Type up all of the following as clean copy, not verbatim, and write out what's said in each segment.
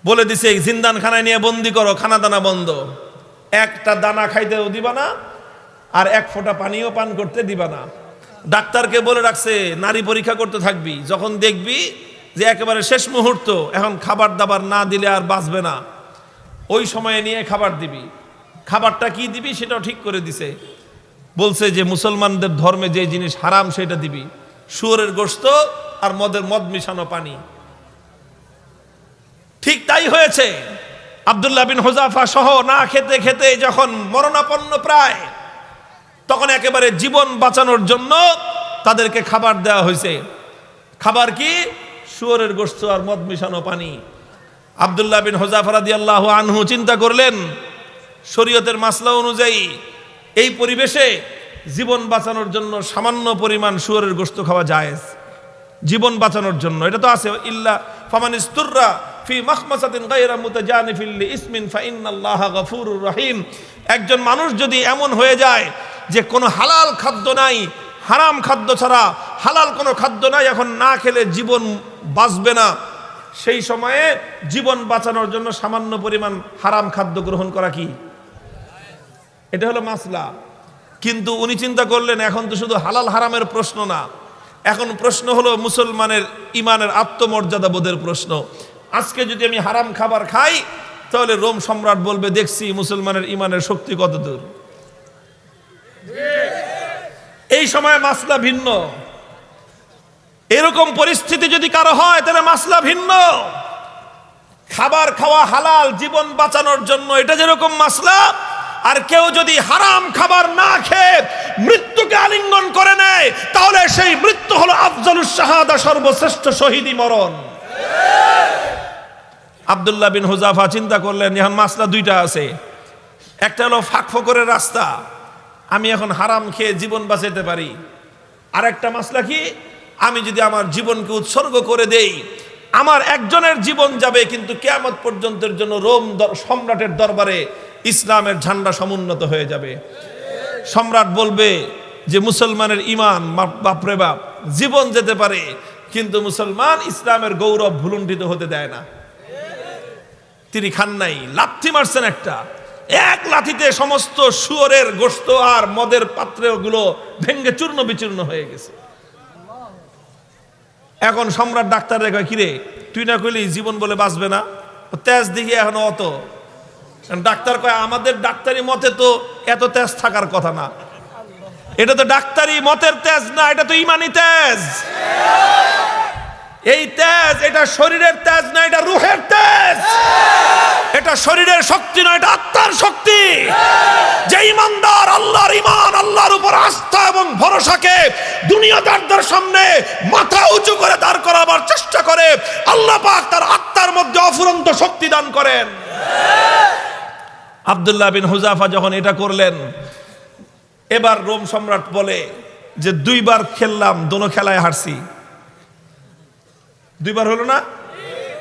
বলে দিছে জিন্দান খানায় নিয়ে বন্দি করো, খানা দানা বন্ধ, একটা দানা খাইতেও দিবা না, আর এক ফোঁটা পানিও পান করতে দিবা না। ডাক্তারকে বলে রাখছে নারী পরীক্ষা করতে থাকবি, যখন দেখবি যে একেবারে শেষ মুহূর্ত, এখন খাবার দাবার না দিলে আর বাঁচবে না, ওই সময়ে নিয়ে খাবার দিবি। খাবারটা কি দিবি সেটাও ঠিক করে দিছে, বলছে যে মুসলমানদের ধর্মে যে জিনিস হারাম সেটা দিবি, শুয়োরের গোশত আর মদ মিশানো পানি। ঠিক তাই হয়েছে। আব্দুল্লাহ বিন হুযাফা সহ না খেতে খেতে যখন মরণাপন্ন প্রায়, তখন একেবারে জীবন বাঁচানোর জন্য তাদেরকে খাবার দেওয়া হয়েছে। খাবার কি? শুয়োরের গোশত আর মদ মিশানো পানি। আব্দুল্লাহ বিন হুযাফা রাদিয়াল্লাহু আনহু চিন্তা করলেন, শরীয়তের মাসলা অনুযায়ী এই পরিবেশে জীবন বাঁচানোর জন্য সামান্য পরিমাণ শুয়োরের গোশত খাওয়া জায়েজ, জীবন বাঁচানোর জন্য। এটা তো আছে, ইল্লা ফামানিস্তুররা ফি মাখমাসাতিন গায়রা মুতাজানিফিল লিইসমিন ফাইন্নাল্লাহা গফুরুর রহিম। একজন মানুষ যদি এমন হয়ে যায় যে কোনো হালাল খাদ্য নাই, হারাম খাদ্য ছাড়া হালাল কোনো খাদ্য নাই, এখন না খেলে জীবন বাঁচবে না, সেই সময়ে জীবন বাঁচানোর জন্য সামান্য পরিমাণ হারাম খাদ্য গ্রহণ করা কি? এটা হলো মাসলা। কিন্তু উনি চিন্তা করলেন এখন তো শুধু হালাল হারামের প্রশ্ন না, এখন প্রশ্ন হলো মুসলমানের ইমানের আত্মমর্যাদা বোধের প্রশ্ন। আজকে যদি আমি হারাম খাবার খাই তাহলে রোম সম্রাট বলবে দেখছি মুসলমানের ইমানের শক্তি কত দূর। এই সময় মাসলা ভিন্ন। এরকম পরিস্থিতি যদি কারো হয় তাহলে মাসলা ভিন্ন। খাবার খাওয়া হালাল জীবন বাঁচানোর জন্য, এটা যেরকম মাসলা, আর কেউ যদি হারাম খাবার না খেয়ে মৃত্যুকে আলিঙ্গন করে নেয় তাহলে সেই মৃত্যু হলো আফজালুস শাহাদা, সর্বশ্রেষ্ঠ শহীদি মরণ। আব্দুল্লাহ বিন হুযাফা চিন্তা করলেন এখন মাসলা দুইটা আছে, একটা হলো ফাঁকফোকরের রাস্তা, আমি এখন হারাম খেয়ে জীবন বাঁচাতে পারি, আর একটা মাসলা কি, আমি যদি আমার জীবনকে উৎসর্গ করে দেই আমার একজনের জীবন যাবে কিন্তু কিয়ামত পর্যন্তের জন্য রোম সম্রাটের দরবারে ইসলামের ঝান্ডা সমুন্নত হয়ে যাবে। সম্রাট বলবে যে মুসলমানের ইমান বাপরে বাপ, জীবন যেতে পারে কিন্তু মুসলমান ইসলামের গৌরব ভুলুণ্ঠিত হতে দেয় না। তিনি খান নাই, লাথি মারছেন একটা, এক লাথিতে সমস্ত শুয়োরের গোশত আর মদের পাত্রগুলো ভেঙ্গে চূর্ণ বিচূর্ণ হয়ে গেছে। এখন সম্রাট ডাক্তার রেখা, কিরে তুই না কইলি জীবন বলে বাঁচবে না, তেজ দিকে এখনো অত। ডাক্তার কয় আমাদের ডাক্তারি মতে তো এত তেজ থাকার কথা না, এটা তো ডাক্তারি মতের তেজ না, এটা তো ইমানি তেজ। এই তেজ এটা শরীরের তেজ না, এটা রূহের তেজ। এটা শরীরের শক্তি নয়, এটা আত্মার শক্তি। যে ইমানদার আল্লাহর ইমান, আল্লাহর উপর আস্থা এবং ভরসাকে দুনিয়াদারদের সামনে মাথা উঁচু করে দাঁড় করাবার চেষ্টা করে, আল্লাহ পাক তার আত্মার মধ্যে অফুরন্ত শক্তি দান করেন। আব্দুল্লাহ বিন হুযাফা যখন এটা করলেন, এবার রোম সম্রাট বলে যে দুইবার খেললাম, দোনো খেলায় হারছি। দুইবার হলো না?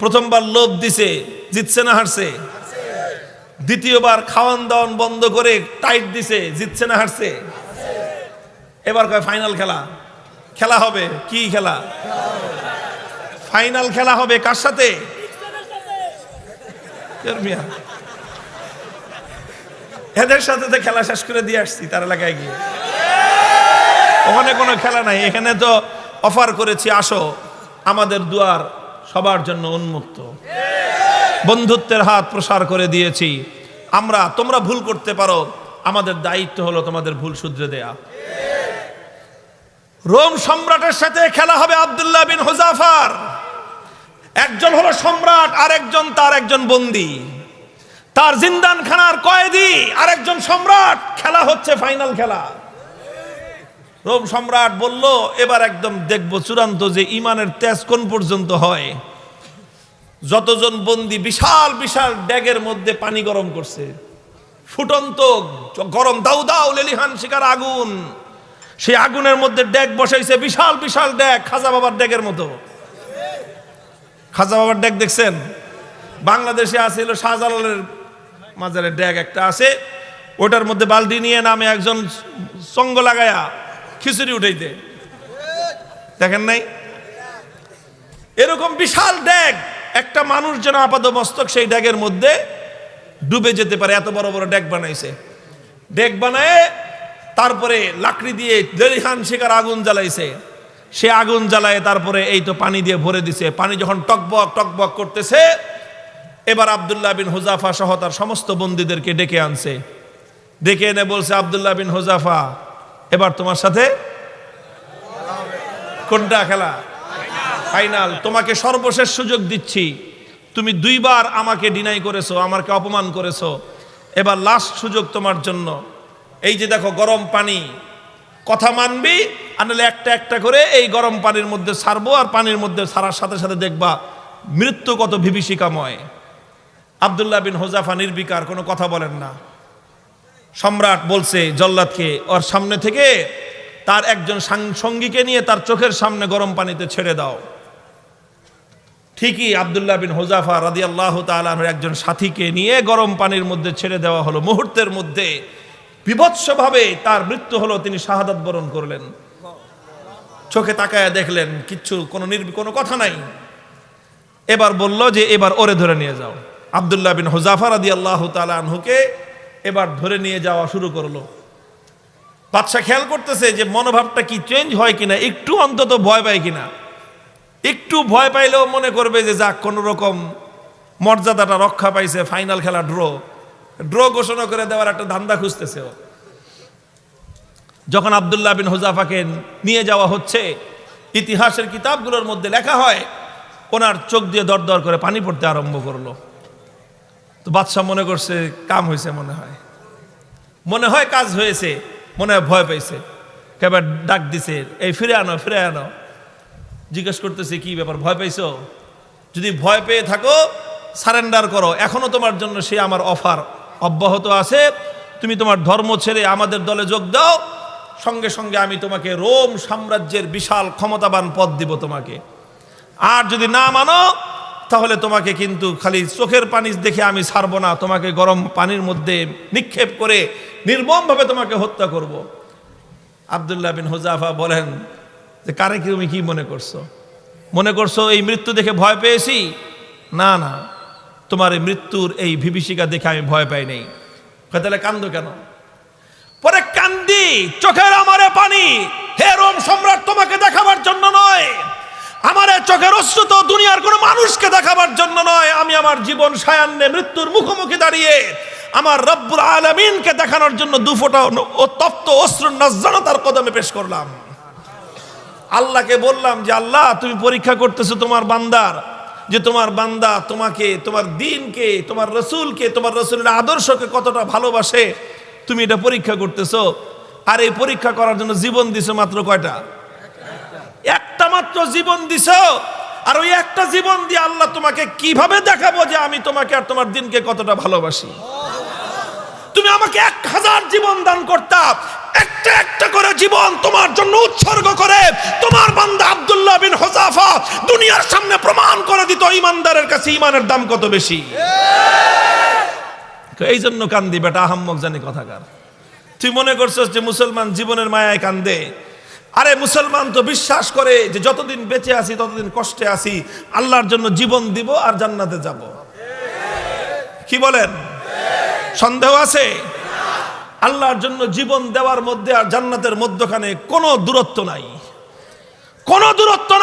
প্রথমবার লোভ দিছে, জিতছে না হারছে? দ্বিতীয়বার খাওয়ান দাওয়ান বন্ধ করে টাইট দিছে, জিতছে না হারছে? এবার কয় ফাইনাল খেলা, খেলা হবে। কি খেলা? ফাইনাল খেলা হবে। কার সাথে? এদের সাথে তো খেলা শেষ করে দিয়ে আসছি তার এলাকায় গিয়ে। ওখানে কোনো খেলা নাই, এখানে তো অফার করেছি আসো, আমাদের দুয়ার সবার জন্য উন্মুক্ত, বন্ধুত্বের হাত প্রসার করে দিয়েছি আমরা। তোমরা ভুল করতে পারো, আমাদের দায়িত্ব হলো তোমাদের ভুল শুধরে দেয়া। রোম সম্রাটের সাথে খেলা হবে আব্দুল্লাহ বিন হুযাফার। একজন হলো সম্রাট, আর একজন তার একজন বন্দী, তার জিন্দানখানার কয়েদি, আর একজন সম্রাট। খেলা হচ্ছে ফাইনাল খেলা। রোম সম্রাট বলল এবার একদম দেখবো চূড়ান্ত যে ইমানের তেজ কোন পর্যন্ত হয়। যতজন বন্দী বিশাল বিশাল ড্যাগের মধ্যে পানি গরম করছে, ফুটন্ত গরম দাউ দাউ লেলিহান শিকার আগুন, সেই আগুনের মধ্যে ড্যাগ বসাইছে, বিশাল বিশাল ড্যাগ, খাজা বাবার ড্যাগের মতো। খাজা বাবার ড্যাগ দেখছেন? বাংলাদেশে আছে হলো শাহজালালের মাজারের ড্যাগ একটা আছে, ওটার মধ্যে বালতি নিয়ে নামে একজন সঙ্গ লাগায়া খিচুড়ি উঠাইতে, দেখেন নাই? এরকম বিশাল ড্যাগ একটা মানুষ যেন আপাতমস্তক সেই ডেগের মধ্যে ডুবে যেতে পারে, এত বড় বড় ডেক বানাইছে। ডেক বানায় তারপরে লাকড়ি দিয়ে দেরিহান শিকার আগুন জ্বালাইছে। সে আগুন জ্বালায় তারপরে এই তো পানি দিয়ে ভরে দিছে। পানি যখন টকবক টকবক করতেছে, এবার আব্দুল্লাহ বিন হুজাফা সহ তার সমস্ত বন্দীদেরকে ডেকে আনছে। ডেকে এনে বলছে, আব্দুল্লাহ বিন হুজাফা, এবার তোমার সাথে কোনটা খেলা? ফাইনাল। তোমাকে সর্বশেষ সুযোগ দিচ্ছি। তুমি 2 বার আমাকে ডিনাই করেছো, আমাকে অপমান করেছো, এবার লাস্ট সুযোগ তোমার জন্য। এই যে দেখো গরম পানি, কথা মানবি আর নাহলে একটা একটা করে এই গরম পানির মধ্যে ছাড়বো, আর পানির মধ্যে ছাড়ার সাথে সাথে দেখবা মৃত্যু কত বিভীষিকাময়। আব্দুল্লাহ বিন হুজাফা নির্বিকার, কোনো কথা বলেন না। সম্রাট বলছে জল্লাদকে ওর সামনে থেকে তার একজন সঙ্গীকে নিয়ে তার চোখের সামনে গরম পানিতে ছেড়ে দাও। ঠিকই আব্দুল্লাহ বিন হুজাফা রাদিয়াল্লাহু তাআলা আনহুর একজন সাথীকে নিয়ে গরম পানির মধ্যে ছেড়ে দেওয়া হলো। মুহূর্তের মধ্যে বিভৎসভাবে তার মৃত্যু হলো, তিনি শাহাদাত বরণ করলেন। চোখে তাকায় দেখলেন কিচ্ছু, কোনো কথা নাই। এবার বলল যে এবার ওরে ধরে নিয়ে যাও। আব্দুল্লাহ বিন হুজাফা রাদিয়াল্লাহু তাআলা আনহুকে এবার ধরে নিয়ে যাওয়া শুরু করলো। বাদশা খেয়াল করতেছে যে মনোভাবটা কি চেঞ্জ হয় কিনা, একটু অন্তত ভয় পায় কিনা। একটু ভয় পাইলেও মনে করবে যে যাক কোন রকম মর্যাদাটা রক্ষা পাইছে, ফাইনাল খেলা ড্র ঘোষণা করে দেওয়ার একটা ধান্দা খুঁজতেছে। যখন আব্দুল্লাহ বিন হুজাফাকে নিয়ে যাওয়া হচ্ছে, ইতিহাসের কিতাবগুলোর মধ্যে লেখা হয় ওনার চোখ দিয়ে দরদর করে পানি পড়তে আরম্ভ করলো। তো বাদশা মনে করছে কাম হয়েছে, মনে হয় কাজ হয়েছে, মনে হয় ভয় পাইছে। এবার ডাক দিছে, এই ফিরে আনো। জিজ্ঞেস করতেছে কি ব্যাপার, ভয় পাইছো? যদি ভয় পেয়ে থাকো সারেন্ডার করো, এখনো তোমার জন্য সে আমার অফার অব্যাহত আছে। তুমি তোমার ধর্ম ছেড়ে আমাদের দলে যোগ দাও, সঙ্গে সঙ্গে আমি তোমাকে রোম সাম্রাজ্যের বিশাল ক্ষমতাবান পদ দিব তোমাকে। আর যদি না মানো তাহলে তোমাকে কিন্তু খালি চোখের পানি দেখে আমি ছাড়বো না, তোমাকে গরম পানির মধ্যে নিক্ষেপ করে নির্মমভাবে তোমাকে হত্যা করব। আব্দুল্লাহ বিন হুজাফা বলেন যে কারে কি তুমি কি মনে করছো এই মৃত্যু দেখে ভয় পেয়েছি? না, তোমার এই মৃত্যুর এই বিভীষিকা দেখে আমি ভয় পাই নাই। তাহলে কান্দো কেন? পরে কান্দি, চোখের আমারে পানি, হে রোম সম্রাট, তোমাকে দেখাবার জন্য নয়, আমার চোখের অশ্রু তো দুনিয়ার কোনো মানুষকে দেখাবার জন্য নয়। আমি আমার জীবন সায়ান্নে মৃত্যুর মুখোমুখি দাঁড়িয়ে আমার রব্বুল আলামিনকে দেখানোর জন্য 2 ফোঁটা তপ্ত অশ্রুর নজরানা তার কদমে পেশ করলাম। আল্লাহকে বললাম যে আল্লাহ, তুমি পরীক্ষা করতেছো তোমার বান্দার, যে তোমার বান্দা তোমাকে, তোমার দ্বীনকে, তোমার রসুলকে, তোমার রসুলের আদর্শকে কতটা ভালোবাসে, তুমি এটা পরীক্ষা করতেছো। আর এই পরীক্ষা করার জন্য জীবন দিছো মাত্র কয়টা? একটা মাত্র জীবন দিছো। আর ওই একটা জীবন দিয়ে আল্লাহ তোমাকে কিভাবে দেখাবো যে আমি তোমাকে আর তোমার দ্বীনকে কতটা ভালোবাসি। তুমি আমাকে 1000 জীবন দান করতা, একটা একটা করে জীবন তোমার জন্য উৎসর্গ করে তোমার বান্দা আব্দুল্লাহ বিন হুজাফা দুনিয়ার সামনে প্রমাণ করে দিত ইমানদারের কাছে ইমানের দাম কত বেশি। এই জন্য কান্দি বেটা, আহাম্মক জানি কথাকার। তুই মনে করছিস যে মুসলমান জীবনের মায়ায় কান্দে? আরে মুসলমান তো বিশ্বাস করে যে যতদিন বেঁচে আছি ততদিন কষ্টে আছি, আল্লাহর জন্য জীবন দিব আর জান্নাতে যাব। কি বলেন? সন্দেহ আছে? আল্লাহর জন্য জীবন দেওয়ার মধ্যে আর জান্নাতের মধ্যখানে কোনো দূরত্ব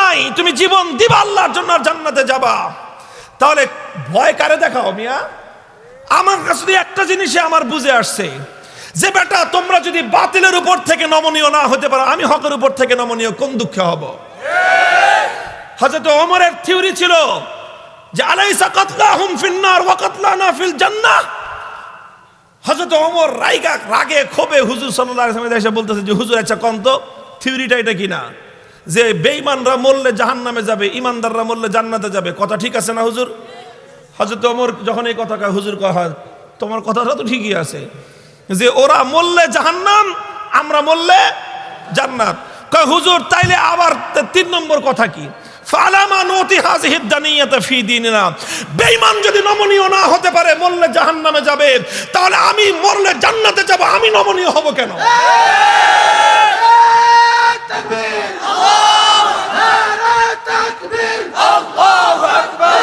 নাই। তুমি জীবন দিবা আল্লাহর জন্য আর জান্নাতে যাবা। তাহলে ভয় কারে দেখাও মিয়া? আমার কাছে একটা জিনিসই আমার বুঝে আসছে যে বেটা, তোমরা যদি বাতিলের উপর থেকে নমনীয় না হতে পারো, আমি হকের উপর থেকে নমনীয় কোন দুঃখে হব? হযরত ওমরের থিওরি ছিল যে আলাইসা কাতলাহুম ফিন্নার ওয়া কাতলানা ফিল জান্নাহ। হযরত ওমর রাগে ক্ষোভে হুজুর সাল্লাল্লাহু আলাইহি ওয়াসাল্লাম এসে বলতেছে যে হুজুর, আচ্ছা কোন তো থিওরিটা এটা কিনা যে বেঈমানরা মরলে জাহান্নামে যাবে, ইমানদাররা মরলে জান্নাতে যাবে, কথা ঠিক আছে না হুজুর? হযরত ওমর যখন এই কথা কয়, হুজুর কয় তোমার কথাটা তো ঠিকই আছে, যে ওরা মরলে জাহান্নাম, আমরা মরলে জান্নাত। কয় হুজুর তাইলে আবার 3 নম্বর কথা কি? ফালামা নতি হাযিহিদ দানিয়াতা ফি দীনিনা। বেঈমান যদি নমনীয় না হতে পারে, মরলে জাহান্নামে যাবে, তাহলে আমি মরলে জান্নাতে যাব, আমি নমনীয় হব কেন? তাকবীর, আল্লাহু আকবার, তাকবীর, আল্লাহু আকবার।